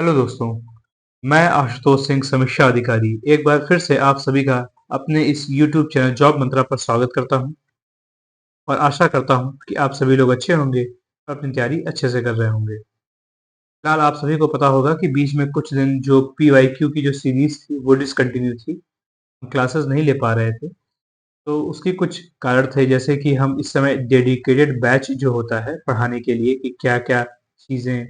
Hello दोस्तों, मैं आशुतोष सिंह समीक्षा अधिकारी एक बार फिर से आप सभी का अपने इस YouTube चैनल जॉब मंत्रा पर स्वागत करता हूं और आशा करता हूं कि आप सभी लोग अच्छे होंगे और अपनी तैयारी अच्छे से कर रहे होंगे। फिलहाल आप सभी को पता होगा कि बीच में कुछ दिन जो PYQ की जो सीरीज थी वो डिसकंटिन्यू थी, हम क्लासेस नहीं ले पा रहे थे। तो उसके कुछ कारण थे, जैसे कि हम इस समय डेडिकेटेड बैच जो होता है पढ़ाने के लिए कि क्या-क्या चीज़ें,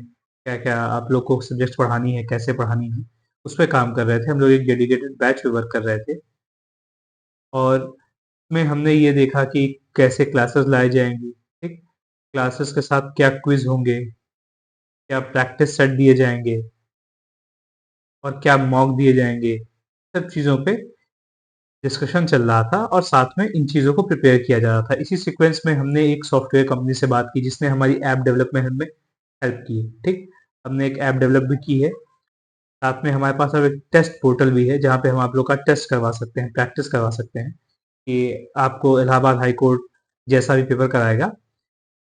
क्या-क्या आप लोग को सब्जेक्ट्स पढ़ानी है, कैसे पढ़ानी है, उस पे काम कर रहे थे। हम लोग एक डेडिकेटेड बैच पे वर्क कर रहे थे और उसमें हमने ये देखा कि कैसे क्लासेस लाई जाएँगी, ठीक? क्लासेस के साथ क्या क्विज़ होंगे, क्या प्रैक्टिस सेट दिए जाएँगे और क्या मॉक दिए जाएँगे, सब चीज़ों पे डिस्कशन चल रहा था और साथ में इन चीज़ों को प्रिपेयर किया जा रहा था। इसी सीक्वेंस में हमने एक सॉफ्टवेयर कंपनी से बात की जिसने हमारी ऐप डेवलपमेंट में हेल्प की है, ठीक? हमने एक ऐप डेवलप भी की है। साथ में हमारे पास अब एक टेस्ट पोर्टल भी है जहाँ पे हम आप लोग का टेस्ट करवा सकते हैं, प्रैक्टिस करवा सकते हैं कि आपको इलाहाबाद हाई कोर्ट जैसा भी पेपर कराएगा,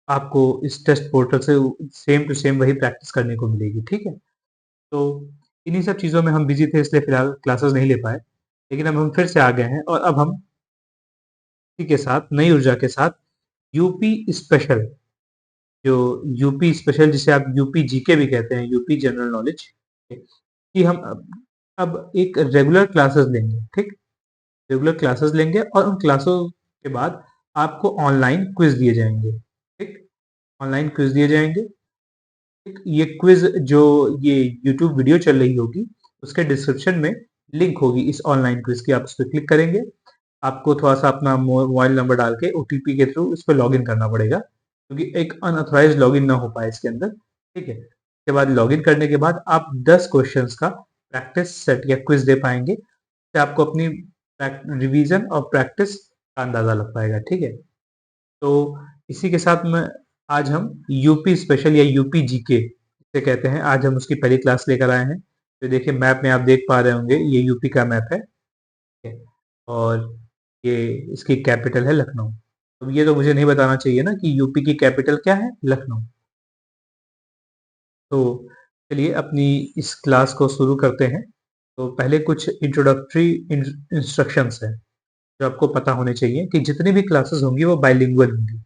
आपको इस टेस्ट पोर्टल से सेम टू सेम वही प्रैक्टिस करने को मिलेगी, ठीक है? तो इन्हीं सब चीज़ों में हम बिज़ी थे, इसलिए फिलहाल क्लासेस नहीं ले पाए। लेकिन अब हम फिर से आ गए हैं और अब हम इसी के साथ नई ऊर्जा के साथ यूपी स्पेशल, जो यूपी स्पेशल जिसे आप यूपी जीके भी कहते हैं, यूपी जनरल नॉलेज, कि हम अब एक रेगुलर क्लासेस लेंगे, ठीक? रेगुलर क्लासेस लेंगे और उन क्लासों के बाद आपको ऑनलाइन क्विज दिए जाएंगे, ठीक? ऑनलाइन क्विज दिए जाएंगे, ठीक? ये क्विज जो ये यूट्यूब वीडियो चल रही होगी उसके डिस्क्रिप्शन में लिंक होगी इस ऑनलाइन क्विज की। आप उस पर क्लिक करेंगे, आपको थोड़ा-सा अपना मोबाइल नंबर डाल के ओटीपी के थ्रू इस पे लॉगिन करना पड़ेगा, क्योंकि एक अनऑथराइज्ड लॉगिन ना हो पाए इसके अंदर, ठीक है? उसके बाद लॉगिन करने के बाद आप 10 क्वेश्चंस का प्रैक्टिस सेट या क्विज दे पाएँगे, इससे आपको अपनी रिवीजन और प्रैक्टिस का अंदाज़ा लग पाएगा, ठीक है? तो इसी के साथ में आज हम यूपी स्पेशल या यूपी जीके जिसे कहते हैं, आज हम उसकी पहली क्लास लेकर आए हैं। तो देखिए मैप में आप देख पा रहे होंगे ये यूपी का मैप है, ठीक है? और ये इसकी कैपिटल है लखनऊ। अब ये तो मुझे नहीं बताना चाहिए ना कि यूपी की कैपिटल क्या है? लखनऊ। तो चलिए अपनी इस क्लास को शुरू करते हैं। तो पहले कुछ इंट्रोडक्टरी इंस्ट्रक्शंस हैं जो आपको पता होने चाहिए कि जितनी भी क्लासेस होंगी वो बाइलिंगुअल होंगी,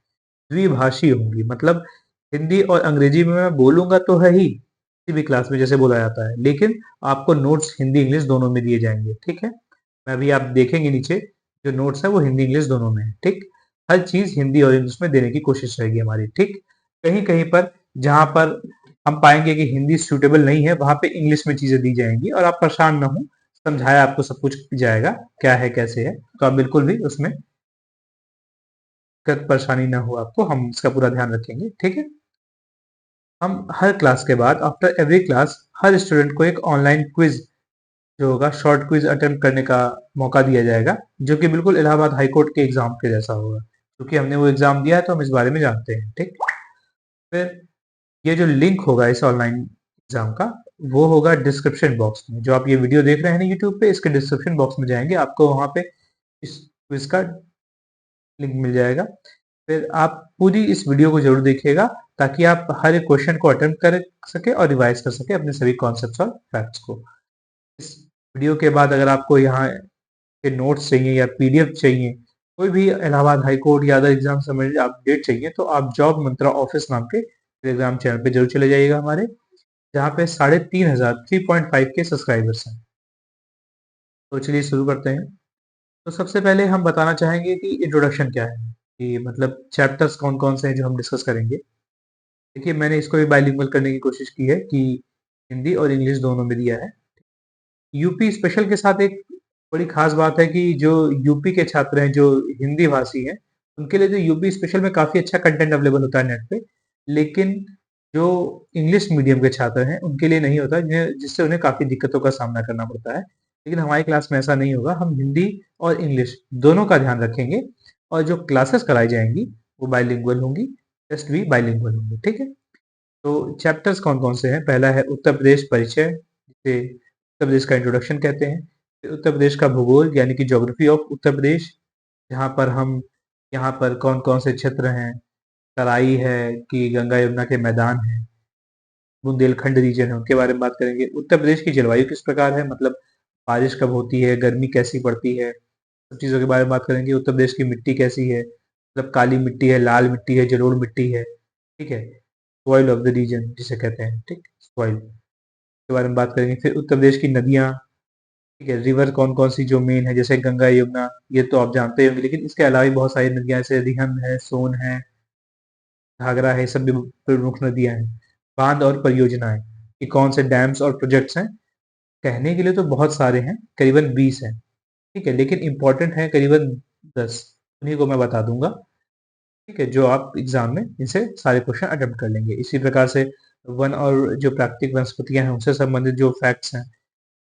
द्विभाषी होंगी। मतलब हिंदी और अंग्रेजी में मैं बोलूंगा तो है ही किसी भी क्लास में जैसे बोला जाता है, लेकिन आपको नोट्स हिंदी इंग्लिश दोनों में दिए जाएंगे, ठीक है? मैं अभी आप देखेंगे नीचे जो नोट्स है वो हिंदी इंग्लिश दोनों में है, ठीक? हर चीज हिंदी और इंग्लिश में देने की कोशिश रहेगी हमारी, ठीक? कहीं कहीं पर जहां पर हम पाएंगे कि हिंदी सूटेबल नहीं है वहां पे इंग्लिश में चीजें दी जाएंगी और आप परेशान ना हो, समझाया आपको सब कुछ जाएगा, क्या है कैसे है, तो आप बिल्कुल भी उसमें दिक्कत परेशानी ना हो आपको, हम इसका पूरा ध्यान रखेंगे, ठीक है? हम हर क्लास के बाद आफ्टर एवरी क्लास हर स्टूडेंट को एक ऑनलाइन क्विज जो होगा, शॉर्ट क्विज अटेम्प्ट करने का मौका दिया जाएगा, जो कि बिल्कुल इलाहाबाद हाई कोर्ट के एग्जाम के जैसा होगा, क्योंकि हमने वो एग्जाम दिया है तो हम इस बारे में जानते हैं, ठीक? फिर ये जो लिंक होगा इस ऑनलाइन एग्जाम का वो होगा डिस्क्रिप्शन बॉक्स में। जो आप ये वीडियो देख रहे हैं ना यूट्यूब पे, इसके डिस्क्रिप्शन बॉक्स में जाएंगे, आपको वहां पे इस क्विज का लिंक मिल जाएगा। फिर आप पूरी इस वीडियो को जरूर देखिएगा ताकि आप हर एक क्वेश्चन को अटेम्प्ट कर सके और रिवाइज कर सके अपने सभी कॉन्सेप्ट्स और फैक्ट्स को। इस वीडियो के बाद अगर आपको यहाँ के नोट्स चाहिए या पीडीएफ चाहिए, कोई भी इलाहाबाद हाई कोर्ट या अदर एग्जाम से रिलेटेड अपडेट चाहिए, तो आप जॉब मंत्रा ऑफिस नाम के टेलीग्राम चैनल पे जरूर चले जाइएगा हमारे, जहाँ पे 3500 3.5 के सब्सक्राइबर्स हैं। तो चलिए शुरू करते हैं। तो सबसे पहले हम बताना चाहेंगे कि इंट्रोडक्शन क्या है, कि मतलब चैप्टर्स कौन कौन से हैं जो हम डिस्कस करेंगे। देखिए मैंने इसको भी बाइलिंगुअल करने की कोशिश की है कि हिंदी और इंग्लिश दोनों में दिया है। यूपी स्पेशल के साथ एक बड़ी खास बात है कि जो यूपी के छात्र हैं जो हिंदी भाषी हैं, उनके लिए तो यूपी स्पेशल में काफ़ी अच्छा कंटेंट अवेलेबल होता है नेट पे, लेकिन जो इंग्लिश मीडियम के छात्र हैं उनके लिए नहीं होता, जिससे उन्हें काफ़ी दिक्कतों का सामना करना पड़ता है। लेकिन हमारी क्लास में ऐसा नहीं होगा, हम हिंदी और इंग्लिश दोनों का ध्यान रखेंगे और जो क्लासेस कराई जाएंगी वो बाइलिंगुअल होंगी, टेस्ट भी बाइलिंगुअल होंगे, ठीक है? तो चैप्टर्स कौन-कौन से हैं? पहला है उत्तर प्रदेश परिचय, जिसे उत्तर प्रदेश का इंट्रोडक्शन कहते हैं। फिर उत्तर प्रदेश का भूगोल यानी कि ज्योग्राफी ऑफ उत्तर प्रदेश, जहाँ पर हम यहाँ पर कौन-कौन से क्षेत्र हैं, तराई है कि गंगा यमुना के मैदान हैं, बुंदेलखंड रीजन है उनके बारे में बात करेंगे। उत्तर प्रदेश की जलवायु किस प्रकार है, मतलब बारिश कब होती है, गर्मी कैसी पड़ती है, सब चीज़ों के बारे में बात करेंगे। उत्तर प्रदेश की मिट्टी कैसी है, मतलब काली मिट्टी है, लाल मिट्टी है, जलोढ़ मिट्टी है, ठीक है। सॉइल ऑफ द रीजन जिसे कहते हैं, ठीक, सॉइल के बारे में बात करेंगे। फिर उत्तर प्रदेश की नदियाँ, ठीक है, रिवर कौन कौन सी जो मेन है, जैसे गंगा यमुना, ये तो आप जानते ही होंगे, लेकिन इसके अलावा भी बहुत सारी नदियाँ जैसे रिहंद है, सोन है, घाघरा है, सब भी प्रमुख नदियाँ हैं। बांध और परियोजनाएं, कि कौन से डैम्स और प्रोजेक्ट्स हैं, कहने के लिए तो बहुत सारे हैं, करीबन 20 हैं, ठीक है, लेकिन इंपॉर्टेंट है करीबन 10, उन्हीं को मैं बता दूंगा, ठीक है, जो आप एग्जाम में इनसे सारे क्वेश्चन अटेम्प्ट कर लेंगे। इसी प्रकार से वन और जो प्राकृतिक वनस्पतियां हैं उनसे संबंधित जो फैक्ट्स हैं,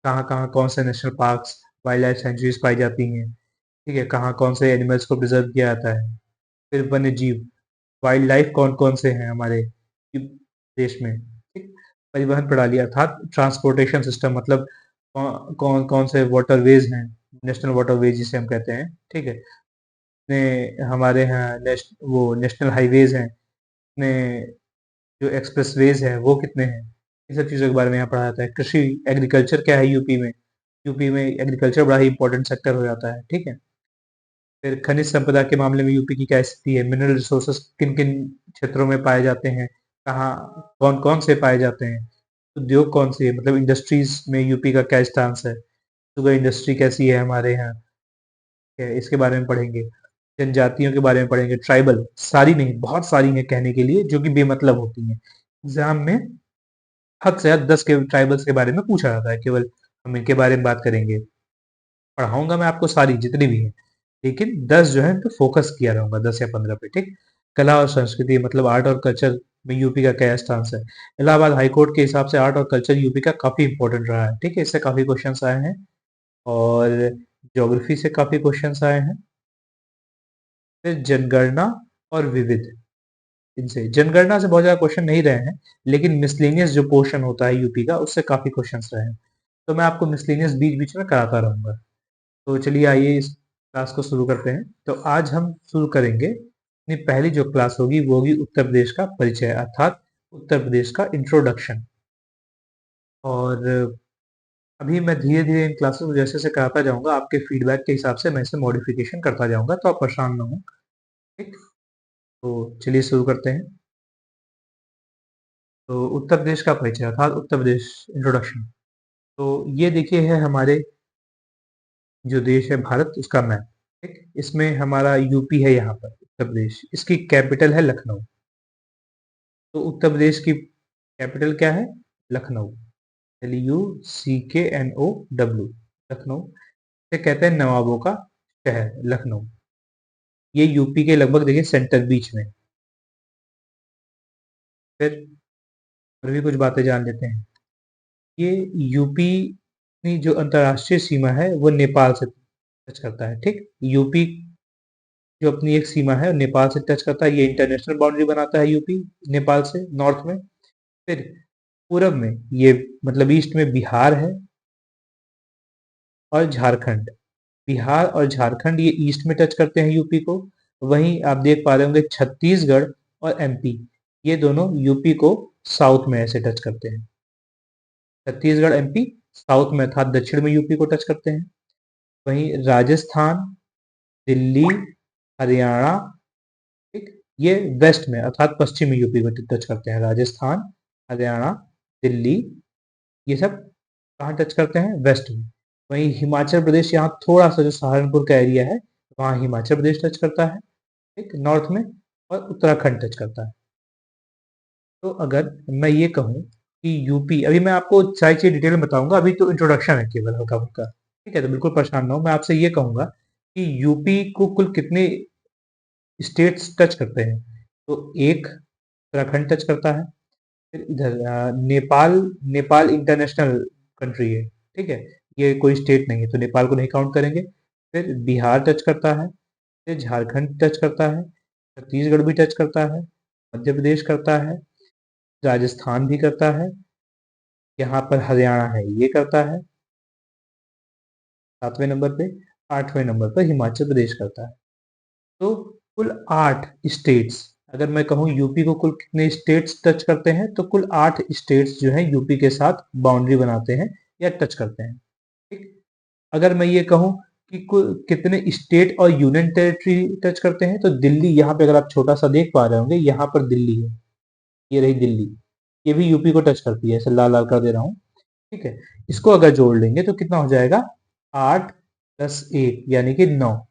कहाँ कहाँ कौन से national parks, wildlife sanctuaries पाई जाती हैं, ठीक है, कहाँ कौन से एनिमल्स को प्रिजर्व किया जाता है। फिर वन्य जीव, वाइल्ड लाइफ कौन कौन से हैं हमारे देश में, ठीक। परिवहन प्रणाली अर्थात ट्रांसपोर्टेशन सिस्टम, मतलब कौन कौन से वाटरवेज हैं, नेशनल वाटरवेज जिसे हम कहते हैं, ठीक है। ने हमारे यहाँ वो नेशनल हाईवेज हैं, ने जो एक्सप्रेसवेज हैं वो कितने हैं, इन सब चीज़ों के बारे में यहाँ पढ़ा जाता है। कृषि, एग्रीकल्चर क्या है यूपी में, यूपी में एग्रीकल्चर बड़ा ही इंपॉर्टेंट सेक्टर हो जाता है, ठीक है। फिर खनिज संपदा के मामले में यूपी की क्या स्थिति है, मिनरल रिसोर्सेस किन किन क्षेत्रों में पाए जाते हैं, कहाँ कौन कौन से पाए जाते हैं, उद्योग कौन से है, मतलब इंडस्ट्रीज में यूपी का क्या स्टांस है, शुगर इंडस्ट्री कैसी है हमारे यहाँ, है, इसके बारे में पढ़ेंगे। जनजातियों के बारे में पढ़ेंगे, ट्राइबल, सारी नहीं बहुत सारी हैं कहने के लिए जो कि बेमतलब होती हैं। एग्जाम में हद से हद 10 के ट्राइबल्स के बारे में पूछा जाता है, केवल हम इनके बारे में बात करेंगे। पढ़ाऊंगा मैं आपको सारी जितनी भी हैं, लेकिन 10 जो है तो फोकस किया रहूंगा, 10 या 15 पे, ठीक। कला और संस्कृति, मतलब आर्ट और कल्चर में यूपी का क्या स्टांस है। इलाहाबाद हाईकोर्ट के हिसाब से आर्ट और कल्चर यूपी का काफी इंपॉर्टेंट रहा है, ठीक है, इससे काफी क्वेश्चंस आए हैं। और ज्योग्राफी से काफी क्वेश्चंस आए हैं। फिर जनगणना और विविध, इनसे जनगणना से बहुत ज्यादा क्वेश्चन नहीं रहे हैं, लेकिन मिसलेनियस जो पोर्शन होता है यूपी का उससे काफी क्वेश्चंस रहे हैं, तो मैं आपको मिसलेनियस बीच बीच में कराता रहूंगा। तो चलिए आइए इस क्लास को शुरू करते हैं। तो आज हम शुरू करेंगे अपनी पहली जो क्लास होगी वो होगी उत्तर प्रदेश का परिचय, अर्थात उत्तर प्रदेश का इंट्रोडक्शन। और अभी मैं धीरे धीरे इन क्लासेस को जैसे जैसे कराता जाऊंगा, आपके फीडबैक के हिसाब से मैं इसे मॉडिफिकेशन करता जाऊंगा, तो आप परेशान ना हो, ठीक। तो चलिए शुरू करते हैं। तो उत्तर प्रदेश का परिचय अर्थात उत्तर प्रदेश इंट्रोडक्शन। तो ये देखिए है हमारे जो देश है भारत, उसका मैप, ठीक। इसमें हमारा यूपी है, यहाँ पर उत्तर प्रदेश, इसकी कैपिटल है लखनऊ। तो उत्तर प्रदेश की कैपिटल क्या है, लखनऊ, LUCKNOW, लखनऊ। इसे कहते हैं नवाबों का शहर, लखनऊ। ये यूपी के लगभग देखिए सेंटर बीच में। फिर और भी कुछ बातें जान लेते हैं। ये यूपी की जो अंतर्राष्ट्रीय सीमा है वो नेपाल से टच करता है, ठीक। यूपी जो अपनी एक सीमा है नेपाल से टच करता है, ये इंटरनेशनल बाउंड्री बनाता है यूपी नेपाल से नॉर्थ में। फिर पूरब में ये, मतलब ईस्ट में बिहार है और झारखंड, बिहार और झारखंड ये ईस्ट में टच करते हैं यूपी को। वहीं आप देख पा रहे होंगे छत्तीसगढ़ और एमपी, ये दोनों यूपी को साउथ में ऐसे टच करते हैं। छत्तीसगढ़ एमपी साउथ में अर्थात दक्षिण में यूपी को टच करते हैं। वहीं राजस्थान, दिल्ली, हरियाणा, ठीक, ये वेस्ट में अर्थात पश्चिम में यूपी को टच करते हैं। राजस्थान, हरियाणा, दिल्ली, ये सब कहाँ टच करते हैं, वेस्ट में। वहीं हिमाचल प्रदेश यहाँ थोड़ा सा जो सहारनपुर का एरिया है, वहाँ हिमाचल प्रदेश टच करता है, ठीक, नॉर्थ में। और उत्तराखंड टच करता है। तो अगर मैं ये कहूँ कि यूपी, अभी मैं आपको सारी चीज डिटेल में बताऊंगा, अभी तो इंट्रोडक्शन है केवल हल्का फुल्का, ठीक है, तो बिल्कुल परेशान ना हो। मैं आपसे ये कहूंगा कि यूपी को कुल कितने स्टेट्स टच करते हैं। तो एक उत्तराखंड टच करता है। फिर इधर नेपाल, नेपाल इंटरनेशनल कंट्री है, ठीक है, ये कोई स्टेट नहीं है, तो नेपाल को नहीं काउंट करेंगे। फिर बिहार टच करता है, फिर झारखंड टच करता है, छत्तीसगढ़ भी टच करता है, मध्य प्रदेश करता है, राजस्थान भी करता है, यहाँ पर हरियाणा है ये करता है 7वें नंबर पे। 8वें नंबर पर हिमाचल प्रदेश करता है। तो कुल 8 स्टेट्स अगर मैं कहूँ यूपी को कुल कितने स्टेट्स टच करते हैं, तो कुल 8 स्टेट्स जो हैं यूपी के साथ बाउंड्री बनाते हैं या टच करते हैं। ठीक। अगर मैं ये कहूँ कि कुल कितने स्टेट और यूनियन टेरिटरी टच करते हैं, तो दिल्ली, यहाँ पे अगर आप छोटा सा देख पा रहे होंगे, यहाँ पर दिल्ली है, ये रही दिल्ली, ये भी यूपी को टच करती है, ऐसे लाल लाल कर दे रहा हूँ। ठीक है। इसको अगर जोड़ लेंगे तो कितना हो जाएगा, 8 प्लस 1 यानी कि 9।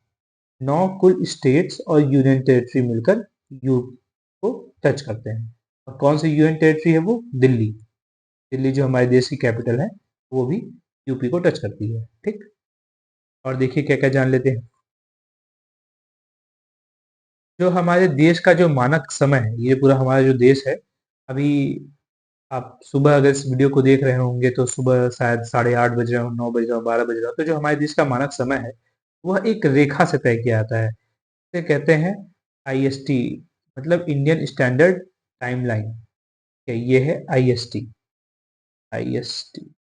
9 कुल स्टेट्स और यूनियन टेरिटरी मिलकर यूपी को टच करते हैं। और कौन सी यूनियन टेरिटरी है वो, दिल्ली। दिल्ली जो हमारे देश की कैपिटल है, वो भी यूपी को टच करती है। ठीक। और देखिए क्या क्या जान लेते हैं। जो हमारे देश का जो मानक समय है, ये पूरा हमारा जो देश है, अभी आप सुबह अगर इस वीडियो को देख रहे होंगे तो सुबह शायद 8:30 बज रहे हो, 9 बज रहा हो, 12 बज रहा हो, तो जो हमारे देश का मानक समय है, वह एक रेखा से तय किया जाता है। इसे कहते हैं आईएसटी, मतलब इंडियन स्टैंडर्ड टाइमलाइन। ये है IST, IST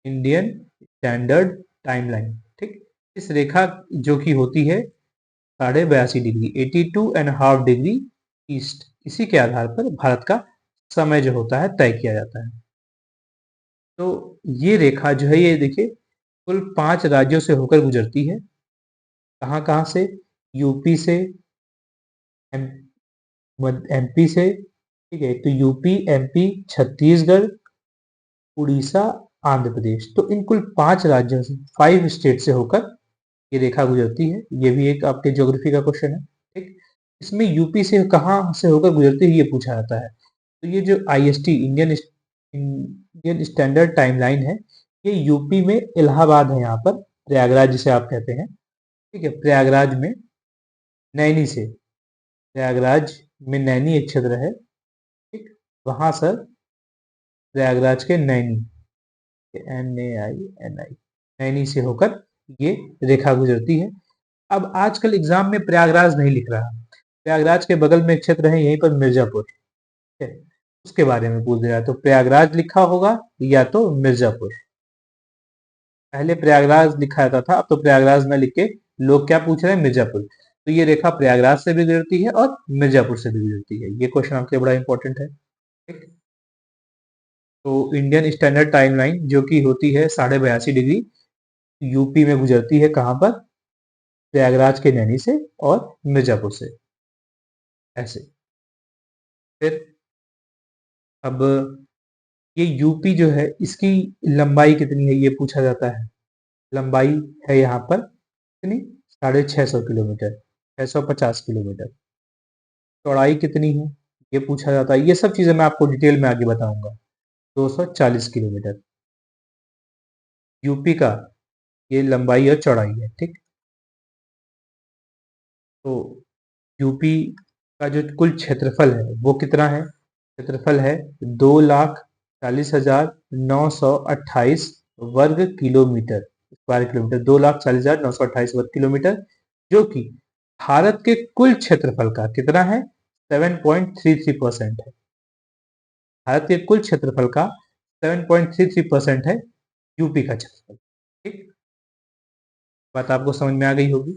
Indian standard timeline. ठीक। इस रेखा जो कि होती है 82.5 डिग्री, 82.5 डिग्री ईस्ट, इसी के आधार पर भारत का समय जो होता है तय किया जाता है। तो ये रेखा जो है, ये देखिए कुल 5 राज्यों से होकर गुजरती है। कहाँ कहाँ से, यूपी से, एमपी से। ठीक है, तो यूपी, एमपी, छत्तीसगढ़, उड़ीसा, आंध्र प्रदेश, तो इन कुल 5 राज्यों से, 5 स्टेट से होकर ये रेखा गुजरती है। ये भी एक आपके ज्योग्राफी का क्वेश्चन है। ठीक। इसमें यूपी से कहाँ से होकर गुजरती है ये पूछा जाता है। तो ये जो आईएसटी, इंडियन स्टैंडर्ड टाइमलाइन है, ये यूपी में इलाहाबाद है, यहाँ पर प्रयागराज जिसे आप कहते हैं। ठीक है, प्रयागराज में नैनी से, प्रयागराज में नैनी एक क्षेत्र है। ठीक। वहां सर प्रयागराज के नैनी, NAINI, नैनी से होकर ये रेखा गुजरती है। अब आजकल एग्जाम में प्रयागराज नहीं लिख रहा, प्रयागराज के बगल में एक क्षेत्र है यहीं पर मिर्जापुर, ठीक है, उसके बारे में पूछ रहा है, तो प्रयागराज लिखा होगा या तो मिर्जापुर। पहले प्रयागराज लिखा जाता था, अब तो प्रयागराज में लिख के लोग क्या पूछ रहे हैं, मिर्जापुर। तो ये रेखा प्रयागराज से भी गुजरती है और मिर्जापुर से भी गुजरती है। ये क्वेश्चन आपके बड़ा इंपॉर्टेंट है। ठीक। तो इंडियन स्टैंडर्ड टाइमलाइन जो कि होती है 82.5 डिग्री, यूपी में गुजरती है कहाँ पर, प्रयागराज के नैनी से और मिर्जापुर से, ऐसे। फिर अब ये यूपी जो है, इसकी लंबाई कितनी है ये पूछा जाता है। लंबाई है यहाँ पर कितनी, 650 किलोमीटर, 650 किलोमीटर। चौड़ाई कितनी है ये पूछा जाता है। ये सब चीजें मैं आपको डिटेल में आगे बताऊंगा। 240 किलोमीटर यूपी का ये लंबाई और चौड़ाई है। ठीक। तो यूपी का जो कुल क्षेत्रफल है वो कितना है, क्षेत्रफल है 2,40,928 वर्ग किलोमीटर, स्क्वायर किलोमीटर, 2,40,928 वर्ग किलोमीटर, जो कि भारत के कुल क्षेत्रफल का कितना है, 7.33% है। भारत के कुल क्षेत्रफल का 7.33% है यूपी का क्षेत्रफल। ठीक। बात आपको समझ में आ गई होगी।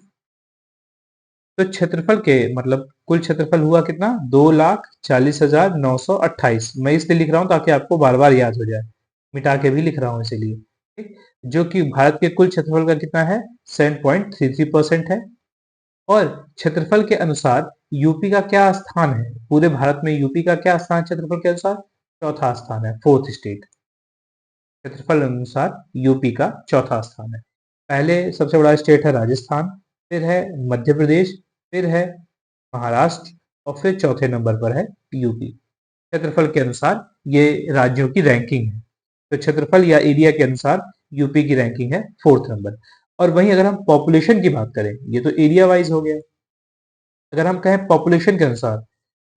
तो क्षेत्रफल के मतलब कुल क्षेत्रफल हुआ कितना, 2,40,928। मैं इसलिए लिख रहा हूं ताकि आपको बार बार याद हो जाए, मिटा के भी लिख रहा हूं इसीलिए। ठीक। जो कि भारत के कुल क्षेत्रफल का कितना है, 7.33% है। और क्षेत्रफल के अनुसार यूपी का क्या स्थान है पूरे भारत में, यूपी का क्या स्थान क्षेत्रफल के अनुसार, चौथा स्थान है, फोर्थ स्टेट। क्षेत्रफल अनुसार यूपी का चौथा स्थान है। पहले सबसे बड़ा स्टेट है राजस्थान, फिर है मध्य प्रदेश, फिर है महाराष्ट्र, और फिर चौथे नंबर पर है यूपी। क्षेत्रफल के अनुसार ये राज्यों की रैंकिंग है। तो क्षेत्रफल या एरिया के अनुसार यूपी की रैंकिंग है 4th नंबर। और वहीं अगर हम पॉपुलेशन की बात करें, ये तो एरिया वाइज हो गया, अगर हम कहें पॉपुलेशन के अनुसार,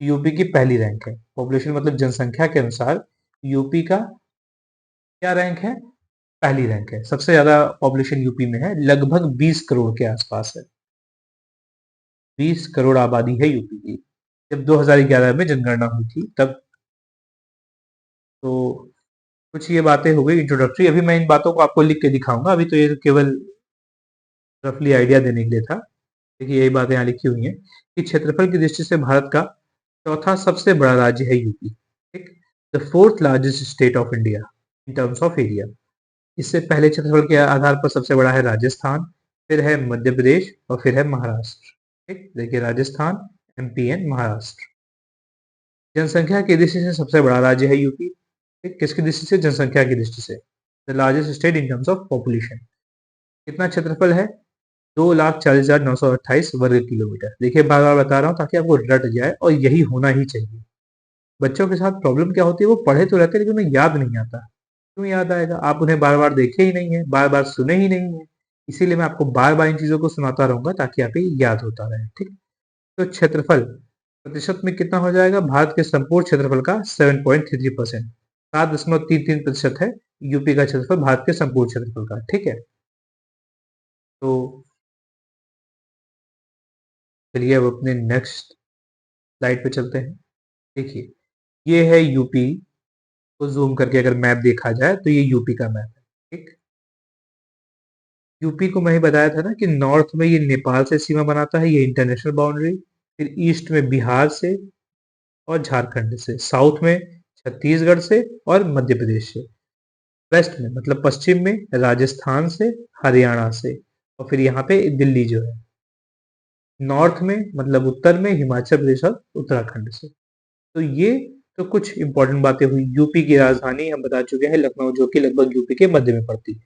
यूपी की पहली रैंक है। पॉपुलेशन मतलब जनसंख्या के अनुसार यूपी का क्या रैंक है, पहली रैंक है। सबसे ज्यादा पॉपुलेशन यूपी में है, लगभग 20 करोड़ के आसपास है। 20 करोड़ आबादी है यूपी की, जब 2011 में जनगणना हुई थी तब। तो कुछ ये बातें हो गई इंट्रोडक्टरी। अभी मैं इन बातों को आपको लिख के दिखाऊंगा, अभी तो ये केवल रफली आइडिया देने के लिए था। देखिए यही बातें यहाँ लिखी हुई हैं कि क्षेत्रफल की दृष्टि से भारत का चौथा सबसे बड़ा राज्य है यूपी। ठीक, the fourth largest state of India in terms of area. इससे पहले क्षेत्रफल के आधार पर सबसे बड़ा है राजस्थान, फिर है मध्य प्रदेश और फिर है महाराष्ट्र। ठीक, देखिए राजस्थान, एमपी एंड महाराष्ट्र। जनसंख्या की दृष्टि से सबसे बड़ा राज्य है यूपी। ठीक, किसकी दृष्टि से? जनसंख्या की दृष्टि से। The largest state in terms of population. कितना क्षेत्रफल है? 2,40,928 वर्ग किलोमीटर। देखिए बार बार बता रहा हूँ ताकि आपको रट जाए, और यही होना ही चाहिए। बच्चों के साथ प्रॉब्लम क्या होती है, वो पढ़े तो रहते हैं लेकिन उन्हें याद नहीं आता। क्यों याद आएगा? आप उन्हें बार बार देखे ही नहीं है, बार बार सुने ही नहीं है। इसीलिए मैं आपको बार बार इन चीजों को सुनाता रहूंगा ताकि आप ये याद होता रहे। ठीक, तो क्षेत्रफल प्रतिशत में कितना हो जाएगा? भारत के संपूर्ण क्षेत्रफल का 7.33%, 7.33% है यूपी का क्षेत्रफल भारत के संपूर्ण क्षेत्रफल का। ठीक है, तो चलिए अब अपने नेक्स्ट स्लाइड पे चलते हैं। देखिए ये है यूपी को जूम करके अगर मैप देखा जाए तो ये यूपी का मैप है। ठीक, यूपी को मैं ही बताया था ना कि नॉर्थ में ये नेपाल से सीमा बनाता है, ये इंटरनेशनल बाउंड्री। फिर ईस्ट में बिहार से और झारखंड से, साउथ में छत्तीसगढ़ से और मध्य प्रदेश से, वेस्ट में मतलब पश्चिम में राजस्थान से, हरियाणा से, और फिर यहाँ पे दिल्ली जो है। नॉर्थ में मतलब उत्तर में हिमाचल प्रदेश और उत्तराखंड से। तो ये तो कुछ इंपॉर्टेंट बातें हुई। यूपी की राजधानी हम बता चुके हैं लखनऊ, जो कि लगभग यूपी के मध्य में पड़ती है।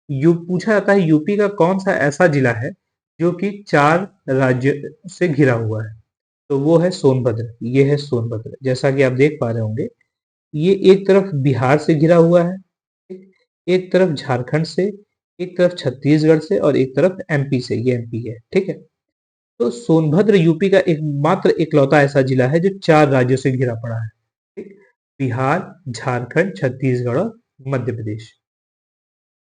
यू पूछा जाता है यूपी का कौन सा ऐसा जिला है जो कि 4 राज्य से घिरा हुआ है, तो वो है सोनभद्र। ये है सोनभद्र, जैसा कि आप देख पा रहे होंगे। ये एक तरफ बिहार से घिरा हुआ है, एक तरफ झारखंड से, एक तरफ छत्तीसगढ़ से और एक तरफ एमपी से। ये एमपी है। ठीक है, तो सोनभद्र यूपी का एकमात्र इकलौता ऐसा जिला है जो 4 राज्यों से घिरा पड़ा है। ठीक, बिहार, झारखंड, छत्तीसगढ़ और मध्य प्रदेश।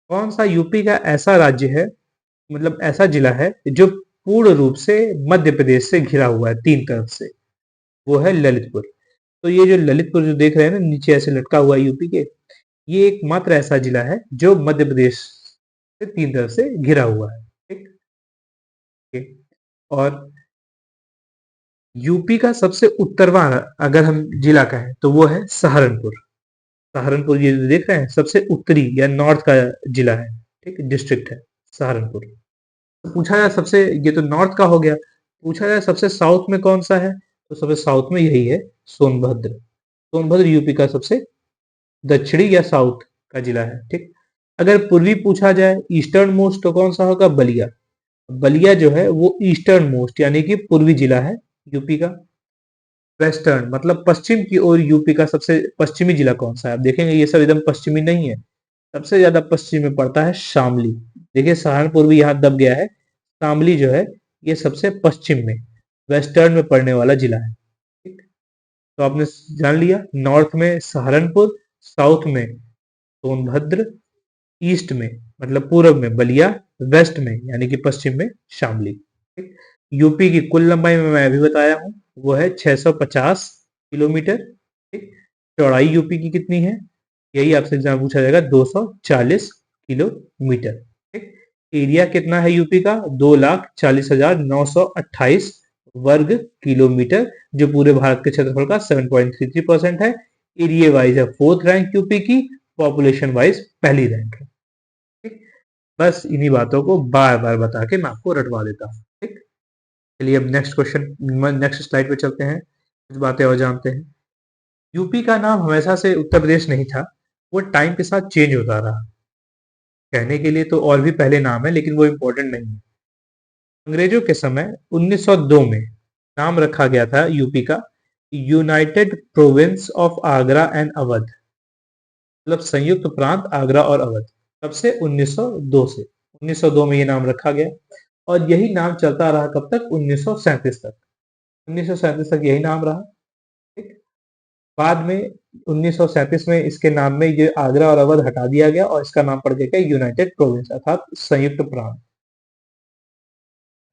कौन सा यूपी का ऐसा राज्य है, मतलब ऐसा जिला है जो पूर्ण रूप से मध्य प्रदेश से घिरा हुआ है 3 तरफ से? वो है ललितपुर। तो ये जो ललितपुर जो देख रहे हैं ना नीचे ऐसे लटका हुआ है यूपी के, ये एकमात्र ऐसा जिला है जो मध्य प्रदेश से 3 तरफ से घिरा हुआ है। ठीक, ठीक। और यूपी का सबसे उत्तरवा अगर हम जिला कहें तो वो है सहारनपुर। सहारनपुर ये जो देख रहे हैं सबसे उत्तरी या नॉर्थ का जिला है। ठीक, डिस्ट्रिक्ट है सहारनपुर। तो पूछा जाए सबसे, ये तो नॉर्थ का हो गया, पूछा जाए सबसे साउथ में कौन सा है, तो सबसे साउथ में यही है, सोनभद्र। सोनभद्र यूपी का सबसे दक्षिणी या साउथ का जिला है। ठीक, अगर पूर्वी पूछा जाए ईस्टर्न मोस्ट तो कौन सा होगा? बलिया। बलिया जो है वो ईस्टर्न मोस्ट यानी कि पूर्वी जिला है यूपी का। वेस्टर्न मतलब पश्चिम की ओर यूपी का सबसे पश्चिमी जिला कौन सा है? आप देखेंगे ये सब एकदम पश्चिमी नहीं है। सबसे ज्यादा पश्चिम में पड़ता है शामली। देखिए सहारनपुर भी यहाँ दब गया है। शामली जो है ये सबसे पश्चिम में, वेस्टर्न में पड़ने वाला जिला है। ठीक, तो आपने जान लिया, नॉर्थ में सहारनपुर, साउथ में सोनभद्र, ईस्ट में मतलब पूर्व में बलिया, वेस्ट में यानी कि पश्चिम में शामली। ठीक, यूपी की कुल लंबाई में मैं अभी बताया हूँ, वो है 650 किलोमीटर। ठीक, चौड़ाई यूपी की कितनी है? यही आपसे एग्जाम पूछा जाएगा, 240 किलोमीटर। ठीक, एरिया कितना है यूपी का? 2,40,928 वर्ग किलोमीटर, जो पूरे भारत के क्षेत्रफल का 7.33% है। एरिया वाइज है 4th रैंक यूपी की, पॉपुलेशन वाइज पहली रैंक है। ठीक, बस इन्हीं बातों को बार बार बता के मैं आपको रटवा देता हूँ। ठीक, चलिए अब नेक्स्ट क्वेश्चन, नेक्स्ट स्लाइड पे चलते हैं, कुछ बातें और जानते हैं। यूपी का नाम हमेशा से उत्तर प्रदेश नहीं था, वो टाइम के साथ चेंज होता रहा। कहने के लिए तो और भी पहले नाम है लेकिन वो इम्पोर्टेंट नहीं है। अंग्रेजों के समय 1902 में नाम रखा गया था यूपी का United province of Agra and Awadh, मतलब संयुक्त प्रांत आगरा और अवध। कब से? 1902 से। 1902 में ये नाम रखा गया और यही नाम चलता रहा कब तक? 1937 तक। 1937 तक यही नाम रहा। ठीक, बाद में 1937 में इसके नाम में ये आगरा और अवध हटा दिया गया और इसका नाम पड़ गया यूनाइटेड प्रोविंस अर्थात संयुक्त प्रांत।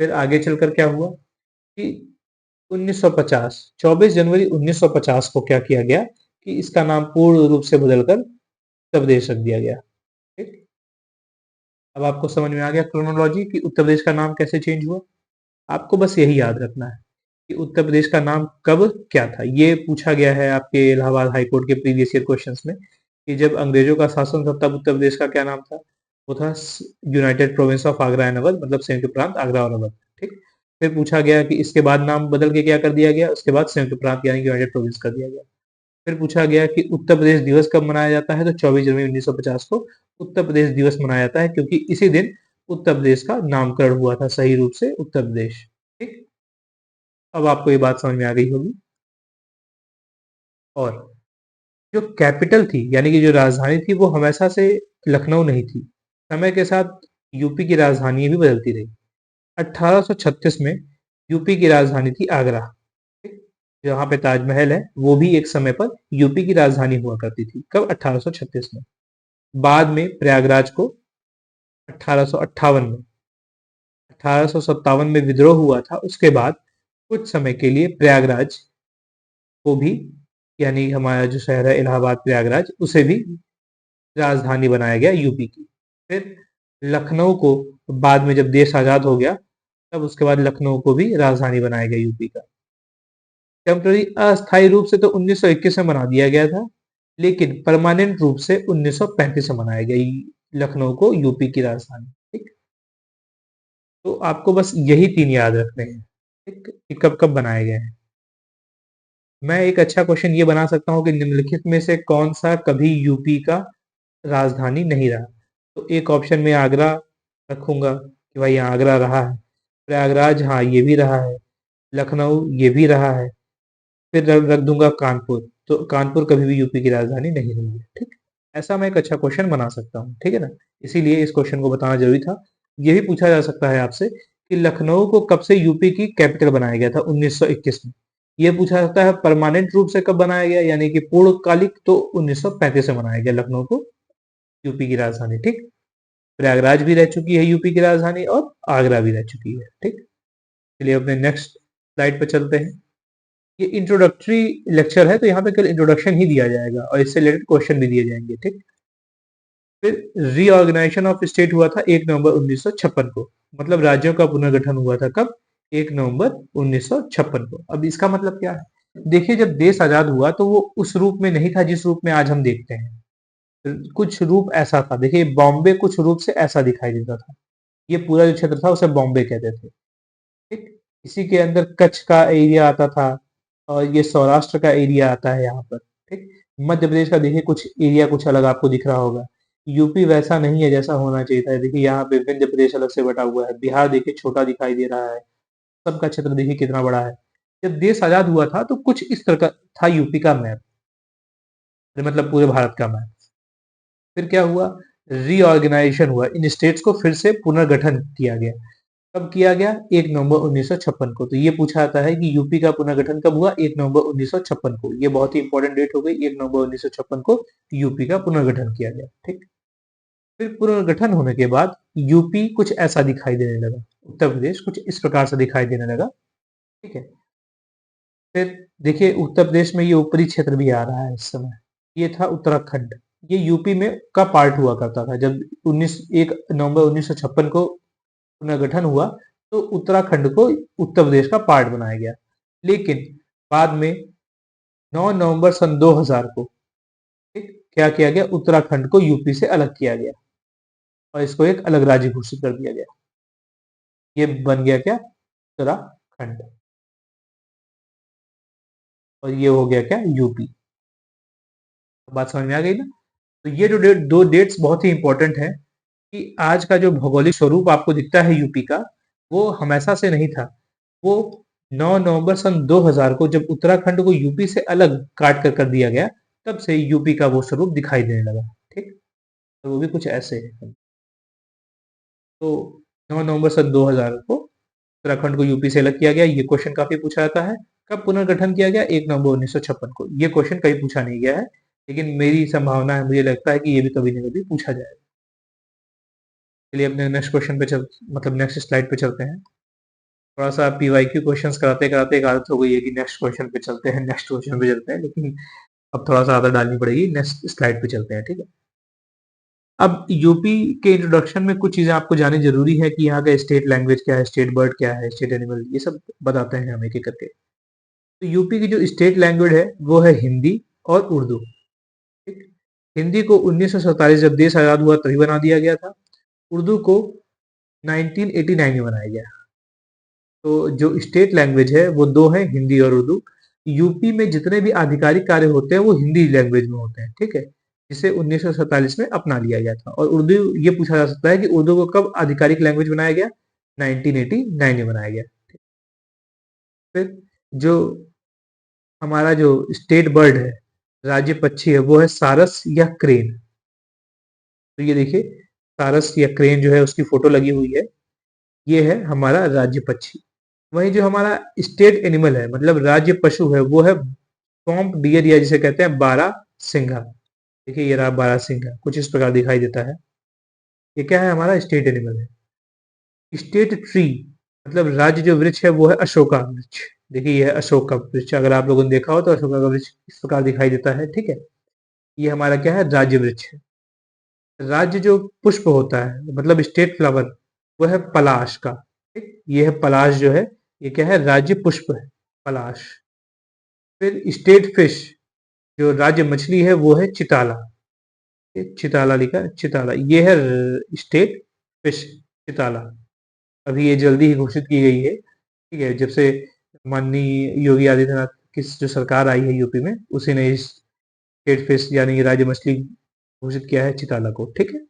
फिर आगे चलकर क्या हुआ कि 1950 24 जनवरी 1950 को क्या किया गया कि इसका नाम पूर्ण रूप से बदलकर उत्तर प्रदेश रख दिया गया। ठीक, अब आपको समझ में आ गया क्रोनोलॉजी कि उत्तर प्रदेश का नाम कैसे चेंज हुआ। आपको बस यही याद रखना है कि उत्तर प्रदेश का नाम कब क्या था? ये पूछा गया है आपके इलाहाबाद हाई कोर्ट के प्रीवियस ईयर क्वेश्चंस में कि जब अंग्रेजों का शासन था तब उत्तर प्रदेश का क्या नाम था? वो था United province of Agra and Awadh, मतलब संयुक्त प्रांत आगरा और अवध। ठीक। फिर पूछा गया कि इसके बाद नाम बदल के क्या कर दिया गया? उसके बाद संयुक्त प्रांत यानी कि यूनाइटेड प्रोविंस कर दिया गया। फिर पूछा गया कि उत्तर प्रदेश दिवस कब मनाया जाता है? तो 24 जनवरी 1950 को उत्तर प्रदेश दिवस मनाया जाता है, क्योंकि इसी दिन उत्तर प्रदेश का नामकरण हुआ था सही रूप से उत्तर प्रदेश। ठीक। अब आपको ये बात समझ में आ गई होगी। और जो कैपिटल थी यानी कि जो राजधानी थी वो हमेशा से लखनऊ नहीं थी। समय के साथ यूपी की राजधानी भी बदलती रही। 1836 में यूपी की राजधानी थी आगरा। ठीक। जहाँ पे ताजमहल है वो भी एक समय पर यूपी की राजधानी हुआ करती थी। कब? 1836 में। बाद में प्रयागराज को 1858 में, 1857 में विद्रोह हुआ था। उसके बाद कुछ समय के लिए प्रयागराज को भी, यानी हमारा जो शहर है इलाहाबाद प्रयागराज, उसे भी राजधानी बनाया गया यूपी की। फिर लखनऊ को बाद में जब देश आजाद हो गया तब उसके बाद लखनऊ को भी राजधानी बनाया गया यूपी का। टेम्पररी अस्थायी रूप से तो 1921 में बना दिया गया था, लेकिन परमानेंट रूप से 1935 में बनाया गया लखनऊ को यूपी की राजधानी। ठीक। तो आपको बस यही 3 याद रखने हैं। ठीक, कि कब कब बनाए गए हैं। मैं एक अच्छा क्वेश्चन ये बना सकता हूँ कि निम्नलिखित में से कौन सा कभी यूपी का राजधानी नहीं रहा? तो एक ऑप्शन में आगरा रखूंगा कि भाई यहाँ आगरा रहा है। प्रयागराज, हाँ ये भी रहा है। लखनऊ ये भी रहा है। फिर रख दूंगा कानपुर, तो कानपुर कभी भी यूपी की राजधानी नहीं रही है। ठीक। ऐसा मैं एक अच्छा क्वेश्चन बना सकता हूँ। ठीक है ना। इसीलिए इस क्वेश्चन को बताना जरूरी था। ये भी पूछा जा सकता है आपसे कि लखनऊ को कब से यूपी की कैपिटल बनाया गया था? 1921 में। ये पूछा जाता है परमानेंट रूप से कब बनाया गया, यानी कि पूर्णकालिक, तो 1935 में बनाया गया लखनऊ को यूपी की राजधानी। ठीक। प्रयागराज भी रह चुकी है यूपी की राजधानी और आगरा भी रह चुकी है। ठीक। चलिए अपने नेक्स्ट स्लाइड पर चलते हैं। ये इंट्रोडक्टरी लेक्चर है तो यहाँ पे केवल इंट्रोडक्शन ही दिया जाएगा और इससे रिलेटेड क्वेश्चन भी दिए जाएंगे। ठीक। फिर रीऑर्गेनाइजेशन ऑफ स्टेट हुआ था 1 नवंबर 1956 को। मतलब राज्यों का पुनर्गठन हुआ था कब? 1 नवंबर 1956 को। अब इसका मतलब क्या है? देखिए, जब देश आजाद हुआ तो वो उस रूप में नहीं था जिस रूप में आज हम देखते हैं। कुछ रूप ऐसा था। देखिए, बॉम्बे कुछ रूप से ऐसा दिखाई देता था। ये पूरा जो क्षेत्र था उसे बॉम्बे कहते थे। ठीक। इसी के अंदर कच्छ का एरिया आता था और ये सौराष्ट्र का एरिया आता है यहाँ पर। ठीक। मध्य प्रदेश का देखिए कुछ एरिया कुछ अलग आपको दिख रहा होगा। यूपी वैसा नहीं है जैसा होना चाहिए था। देखिए यहाँ पे विंध्य प्रदेश अलग से बटा हुआ है। बिहार देखिए छोटा दिखाई दे रहा है। सबका क्षेत्र देखिए कितना बड़ा है। जब देश आजाद हुआ था तो कुछ इस तरह का था यूपी का मैप, मतलब पूरे भारत का मैप। फिर क्या हुआ? रीऑर्गेनाइजेशन हुआ। इन स्टेट्स को फिर से पुनर्गठन किया गया। कब किया गया? 1 नवंबर 1956 को। तो ये पूछा जाता है कि यूपी का पुनर्गठन कब हुआ? 1 नवंबर 1956 को। ये बहुत ही इंपॉर्टेंट डेट हो गई। 1 नवंबर 1956 को यूपी का पुनर्गठन किया गया। ठीक। फिर पुनर्गठन होने के बाद यूपी कुछ ऐसा दिखाई देने लगा। उत्तर प्रदेश कुछ इस प्रकार से दिखाई देने लगा। ठीक है। फिर देखिए उत्तर प्रदेश में ये ऊपरी क्षेत्र भी आ रहा है इस समय। ये था उत्तराखंड। ये यूपी में का पार्ट हुआ करता था। जब 1 नवंबर 1956 को पुनर्गठन हुआ तो उत्तराखंड को उत्तर प्रदेश का पार्ट बनाया गया। लेकिन बाद में 9 नवंबर सन 2000 को, ठीक, क्या किया गया? उत्तराखंड को यूपी से अलग किया गया और इसको एक अलग राज्य घोषित कर दिया गया। ये बन गया क्या? उत्तराखंड। और ये हो गया क्या? यूपी। बात समझ में आ गई ना? तो ये जो दो डेट्स बहुत ही इंपॉर्टेंट है कि आज का जो भौगोलिक स्वरूप आपको दिखता है यूपी का, वो हमेशा से नहीं था। वो 9 नवंबर सन 2000 को जब उत्तराखंड को यूपी से अलग काट कर दिया गया, तब से यूपी का वो स्वरूप दिखाई देने लगा। ठीक। तो वो भी कुछ ऐसे है। तो 9 नवंबर सन 2000 को उत्तराखंड को यूपी से अलग किया गया। ये क्वेश्चन काफी पूछा जाता है। कब पुनर्गठन किया गया? 1 नवंबर 1956 को। ये क्वेश्चन कहीं पूछा नहीं गया है, लेकिन मेरी संभावना है, मुझे लगता है कि ये भी कभी ना कभी पूछा जाएगा। चलिए अपने नेक्स्ट क्वेश्चन पे चल मतलब नेक्स्ट स्लाइड पे चलते हैं। थोड़ा सा पीवाईक्यू क्वेश्चंस कराते कराते एक आदत हो गई है कि नेक्स्ट क्वेश्चन पे चलते हैं, नेक्स्ट क्वेश्चन पे चलते हैं, लेकिन अब थोड़ा सा आदत डालनी पड़ेगी। नेक्स्ट स्लाइड पे चलते हैं। ठीक है। अब यूपी के इंट्रोडक्शन में कुछ चीज़ें आपको जाननी ज़रूरी है कि यहाँ का स्टेट लैंग्वेज क्या है, स्टेट बर्ड क्या है, स्टेट एनिमल, ये सब बताते हैं हम एक-एक करके। तो यूपी की जो स्टेट लैंग्वेज है, वो है हिंदी और उर्दू, ठीक? हिंदी को 1947 जब देश आज़ाद हुआ तभी बना दिया गया था। उर्दू को 1989 में बनाया गया। तो जो स्टेट लैंग्वेज है वो 2 है, हिंदी और उर्दू। यूपी में जितने भी आधिकारिक कार्य होते हैं वो हिंदी लैंग्वेज में होते हैं, ठीक है? जिसे 1947 में अपना लिया गया था। और उर्दू, ये पूछा जा सकता है कि उर्दू को कब आधिकारिक लैंग्वेज बनाया गया? 1989 में बनाया गया। फिर जो हमारा जो स्टेट बर्ड है, राज्य पक्षी है, वो है सारस या क्रेन। तो ये देखिए, सारस या क्रेन जो है उसकी फोटो लगी हुई है। ये है हमारा राज्य पक्षी। वहीं जो हमारा स्टेट एनिमल है, मतलब राज्य पशु है, वो है स्वैम्प डियर, या जिसे कहते हैं बारहसिंघा। देखिए ये रहा बारहसिंघा, कुछ इस प्रकार दिखाई देता है। ये क्या है? हमारा स्टेट एनिमल है। स्टेट ट्री मतलब राज्य जो वृक्ष है वो है अशोका वृक्ष। देखिए ये है अशोक का वृक्ष, अगर आप लोगों ने देखा हो तो अशोका का वृक्ष इस प्रकार दिखाई देता है, ठीक है? ये हमारा क्या है? राज्य वृक्ष है। राज्य जो पुष्प होता है, मतलब स्टेट फ्लावर, वो है पलाश का, ठीक? ये है पलाश जो है, ये क्या है? राज्य पुष्प है, पलाश। फिर स्टेट फिश, जो राज्य मछली है वो है चिताला। ये चिताला लिखा है, चिताला। ये है स्टेट फिश, चिताला। अभी ये जल्दी ही घोषित की गई है, ठीक है? जब से माननीय योगी आदित्यनाथ की जो सरकार आई है यूपी में, उसी ने इस स्टेट फिश यानी कि राज्य मछली घोषित किया है चिताला को, ठीक है?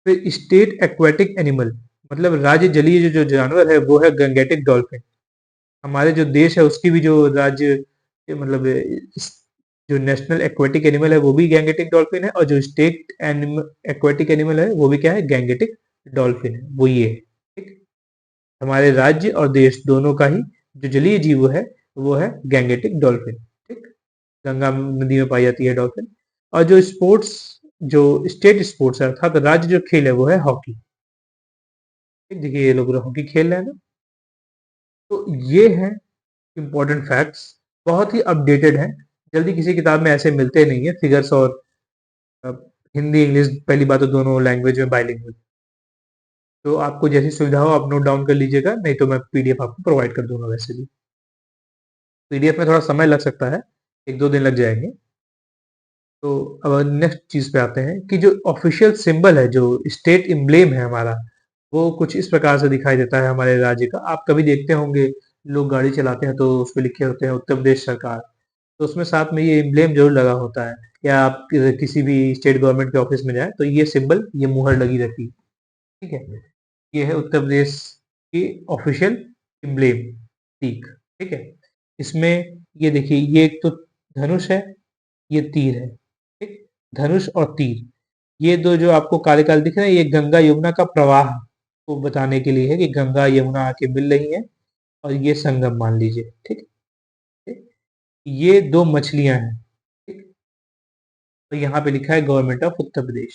फिर स्टेट एक्वेटिक एनिमल मतलब राज्य जलीय जो जो जानवर है वो है गंगेटिक डॉल्फिन। हमारे जो देश है उसकी भी जो राज्य मतलब जो नेशनल एक्वेटिक एनिमल है वो भी गैंगेटिक डॉल्फिन है, और जो स्टेट एक्वेटिक एनिमल है वो भी क्या है? गैंगेटिक डॉल्फिन है, वो ये है, ठीक? हमारे राज्य और देश दोनों का ही जो जलीय जीव है वो है गैंगेटिक डॉल्फिन, ठीक? गंगा नदी में पाई जाती है डॉल्फिन। और जो स्पोर्ट्स, जो स्टेट स्पोर्ट्स है अर्थात राज्य जो खेल है वो है हॉकी, ठीक? देखिए ये लोग हॉकी खेल रहे हैं ना। तो ये है इंपॉर्टेंट फैक्ट्स, बहुत ही अपडेटेड हैं। जल्दी किसी किताब में ऐसे मिलते नहीं है फिगर्स, और अ, हिंदी इंग्लिश, पहली बात तो दोनों लैंग्वेज में बाइलिंगुअल। तो आपको जैसी सुविधा हो आप नोट डाउन कर लीजिएगा, नहीं तो मैं पीडीएफ आपको प्रोवाइड कर दूंगा। वैसे भी पीडीएफ में थोड़ा समय लग सकता है, 1-2 दिन लग जाएंगे। तो अब नेक्स्ट चीज पे आते हैं कि जो ऑफिशियल सिंबल है, जो स्टेट एम्ब्लेम है हमारा, वो कुछ इस प्रकार से दिखाई देता है हमारे राज्य का। आप कभी देखते होंगे लोग गाड़ी चलाते हैं तो उस पे लिखे होते हैं उत्तर प्रदेश सरकार, तो उसमें साथ में ये एम्ब्लेम जरूर लगा होता है। या आप किसी भी स्टेट गवर्नमेंट के ऑफिस में जाए तो ये सिंबल, ये मुहर लगी रहती है, ठीक है? ये है उत्तर प्रदेश की ऑफिशियल एम्ब्लेम, तीक, ठीक है? इसमें ये देखिए, ये एक तो धनुष है, ये तीर है, ठीक? धनुष और तीर, ये दो जो आपको काले काले दिख रहे हैं, ये गंगा यमुना का प्रवाह को बताने के लिए है कि गंगा यमुना आके मिल रही है, और ये संगम मान लीजिए, ठीक है? ये दो मछलियां हैं, ठीक? तो यहाँ पे लिखा है गवर्नमेंट ऑफ उत्तर प्रदेश।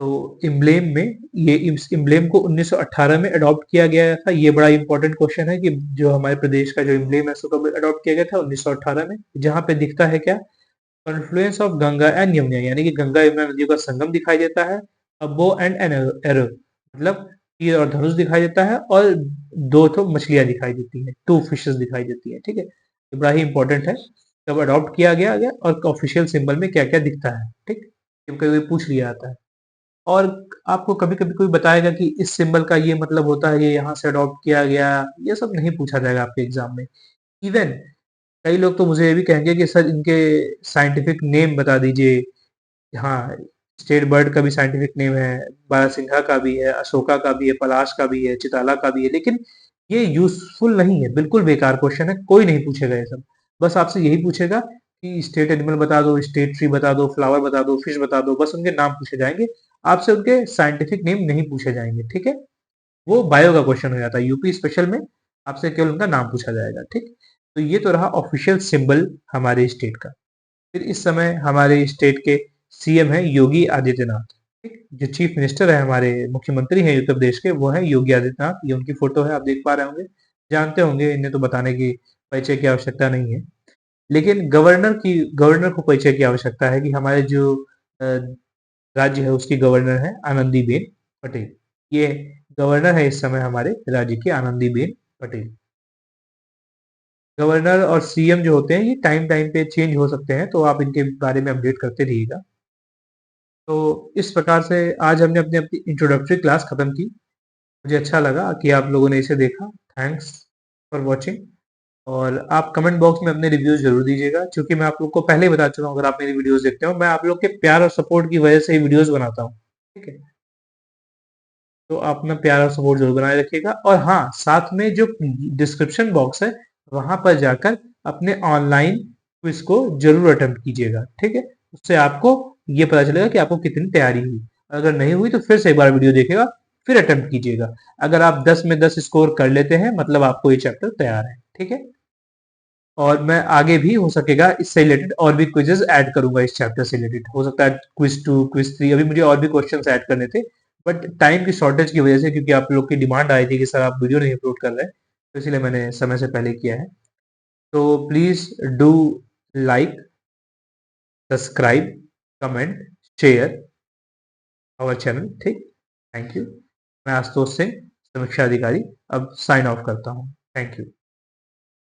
तो इम्ब्लेम में, ये इस इम्ब्लेम को 1918 में अडॉप्ट किया गया था। ये बड़ा इंपॉर्टेंट क्वेश्चन है कि जो हमारे प्रदेश का जो इम्ब्लेम है उसको कब अडॉप्ट किया गया था? 1918 में। जहाँ पे दिखता है क्या? Confluence of Ganga and Yamuna, यानी कि गंगा यमुना नदियों का संगम दिखाई देता है। अ बो एंड एन एरो मतलब तीर और धनुष दिखाई देता है, और दो तो मछलियां दिखाई देती हैं, 2 फिशेस दिखाई देती हैं, ठीक है? ये बड़ा ही इंपॉर्टेंट है, कब अडॉप्ट किया गया और ऑफिशियल सिंबल में क्या क्या दिखता है, ठीक? कभी कभी पूछ लिया जाता है। और आपको कभी-कभी कोई बताएगा कि इस सिंबल का ये मतलब होता है, ये यहाँ से अडॉप्ट किया गया, ये सब नहीं पूछा जाएगा आपके एग्जाम में। इवन कई लोग तो मुझे ये भी कहेंगे कि सर इनके साइंटिफिक नेम बता दीजिए। हाँ, स्टेट बर्ड का भी साइंटिफिक नेम है, बारहसिंघा का भी है, अशोका का भी है, पलाश का भी है, चिताला का भी है, लेकिन ये यूजफुल नहीं है, बिल्कुल बेकार क्वेश्चन है, कोई नहीं पूछेगा ये सब। बस आपसे यही पूछेगा कि स्टेट एनिमल बता दो, स्टेट ट्री बता दो, फ्लावर बता दो, फिश बता दो, बस उनके नाम पूछे जाएंगे। आपसे उनके साइंटिफिक नेम नहीं पूछे जाएंगे, ठीक है? वो बायो का क्वेश्चन हो जाता है, यूपी स्पेशल में आपसे केवल उनका नाम पूछा जाएगा, ठीक? तो ये तो रहा ऑफिशियल सिंबल हमारे स्टेट का। फिर इस समय हमारे स्टेट के सीएम हैं योगी आदित्यनाथ, ठीक? जो चीफ मिनिस्टर है, हमारे मुख्यमंत्री हैं उत्तर प्रदेश के, वो हैं योगी आदित्यनाथ। ये उनकी फोटो है, आप देख पा रहे होंगे, जानते होंगे, इन्हें तो बताने की, परिचय की आवश्यकता नहीं है। लेकिन गवर्नर को परिचय की आवश्यकता है कि हमारे जो राज्य है उसकी गवर्नर है आनंदीबेन पटेल। ये गवर्नर है इस समय हमारे राज्य की, आनंदीबेन पटेल। गवर्नर और सीएम जो होते हैं ये टाइम टाइम पे चेंज हो सकते हैं, तो आप इनके बारे में अपडेट करते रहिएगा। तो इस प्रकार से आज हमने अपनी अपनी इंट्रोडक्टरी क्लास खत्म की। मुझे अच्छा लगा कि आप लोगों ने इसे देखा। Thanks for watching. और आप कमेंट बॉक्स में अपने रिव्यूज जरूर दीजिएगा, क्योंकि मैं आप लोग को पहले ही बता चुका हूँ, अगर आप मेरी वीडियोस देखते हो, मैं आप लोग के प्यार और सपोर्ट की वजह से ही वीडियोस बनाता हूँ। ठीक है, तो आप अपना प्यार और सपोर्ट जरूर बनाए रखिएगा। और हाँ, साथ में जो डिस्क्रिप्शन बॉक्स है वहां पर जाकर अपने ऑनलाइन क्विज को जरूर अटेम्प्ट कीजिएगा। ठीक है, उससे आपको ये पता चलेगा कि आपको कितनी तैयारी हुई। अगर नहीं हुई तो फिर से एक बार वीडियो देखिएगा, फिर अटेम्प्ट कीजिएगा। अगर आप 10 में 10 स्कोर कर लेते हैं, मतलब आपको ये चैप्टर तैयार है। ठीक है, और मैं आगे भी हो सकेगा इससे रिलेटेड और भी क्विजेस ऐड करूंगा इस चैप्टर से रिलेटेड। हो सकता है क्विज 2, क्विज 3, अभी मुझे और भी क्वेश्चंस ऐड करने थे, बट टाइम की शॉर्टेज की वजह से, क्योंकि आप लोग की डिमांड आई थी कि सर आप वीडियो नहीं अपलोड कर रहे, तो इसलिए मैंने समय से पहले किया है। तो please do like, subscribe, comment, share our channel. ठीक, थैंक यू। मैं आशुतोष सिंह, समीक्षा अधिकारी, अब साइन ऑफ करता हूँ। Thank you.